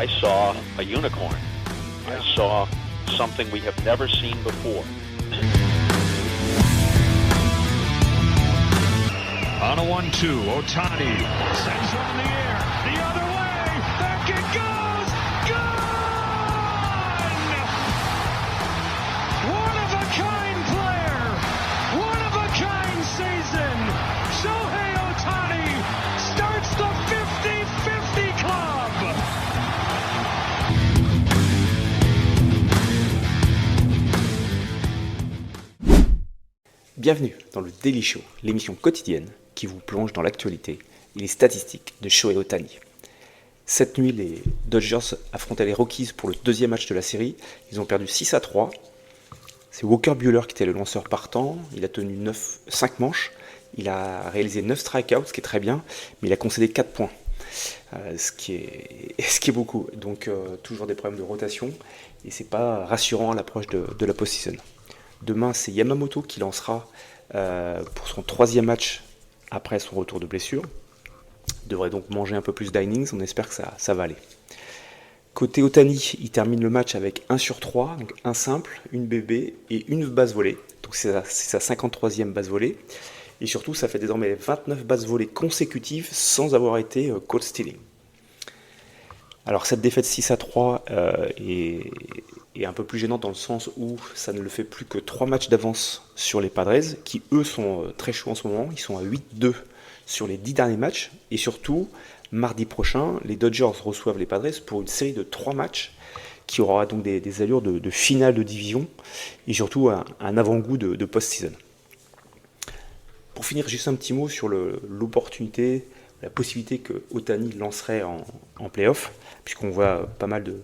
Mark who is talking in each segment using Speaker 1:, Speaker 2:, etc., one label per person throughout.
Speaker 1: I saw a unicorn. I saw something we have never seen before.
Speaker 2: On a 1-2, Ohtani sends one in the air, the other way, back it goes, gone! One-of-a-kind player, one-of-a-kind season. Shohei Ohtani starts the 50-50 club.
Speaker 3: Bienvenue dans le Daily Show, l'émission quotidienne qui vous plonge dans l'actualité et les statistiques de Shohei Ohtani. Cette nuit, les Dodgers affrontaient les Rockies pour le deuxième match de la série. Ils ont perdu 6-3. C'est Walker Buehler qui était le lanceur partant. Il a tenu 5 manches. Il a réalisé 9 strikeouts, ce qui est très bien, mais il a concédé 4 points, ce qui est beaucoup. Donc toujours des problèmes de rotation et c'est pas rassurant à l'approche de la post-season. Demain, c'est Yamamoto qui lancera pour son 3e match après son retour de blessure. Il devrait donc manger un peu plus d'innings, on espère que ça va aller. Côté Ohtani, il termine le match avec 1 sur 3, donc un simple, une BB et une base volée. Donc c'est sa 53e base volée. Et surtout, ça fait désormais 29 bases volées consécutives sans avoir été caught stealing. Alors cette défaite 6-3 est un peu plus gênante dans le sens où ça ne le fait plus que 3 matchs d'avance sur les Padres, qui eux sont très chauds en ce moment. Ils sont à 8-2 sur les 10 derniers matchs. Et surtout, mardi prochain, les Dodgers reçoivent les Padres pour une série de 3 matchs qui aura donc des allures de finale de division et surtout un avant-goût de post-season. Pour finir, juste un petit mot sur l'opportunité, la possibilité que Ohtani lancerait en play-off, puisqu'on voit pas mal de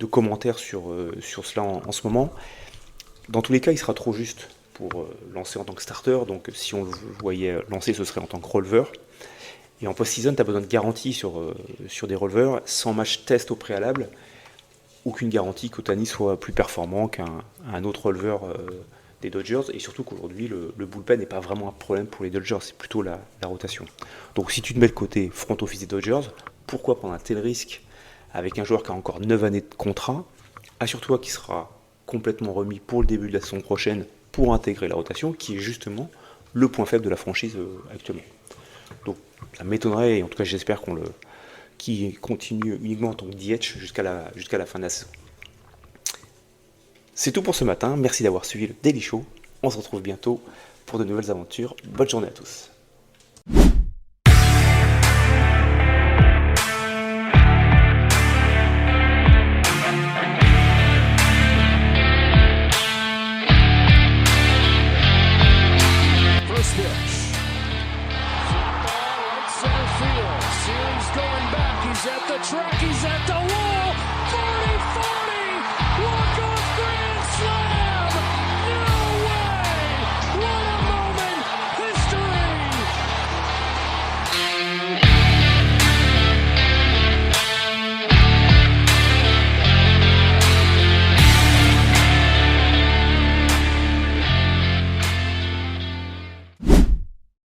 Speaker 3: commentaires sur cela en ce moment. Dans tous les cas, il sera trop juste pour lancer en tant que starter, donc si on le voyait lancer, ce serait en tant que releveur. Et en post-season, tu as besoin de garantie sur des releveurs, sans match test au préalable, aucune garantie qu'Ohtani soit plus performant qu'un autre releveur des Dodgers, et surtout qu'aujourd'hui le bullpen n'est pas vraiment un problème pour les Dodgers, c'est plutôt la rotation. Donc si tu te mets le côté front office des Dodgers, pourquoi prendre un tel risque avec un joueur qui a encore 9 années de contrat, assure-toi qu'il sera complètement remis pour le début de la saison prochaine pour intégrer la rotation, qui est justement le point faible de la franchise actuellement. Donc ça m'étonnerait, et en tout cas j'espère qu'il continue uniquement en tant que DH jusqu'à la fin de la saison. C'est tout pour ce matin, merci d'avoir suivi le Daily Show. On se retrouve bientôt pour de nouvelles aventures. Bonne journée à tous.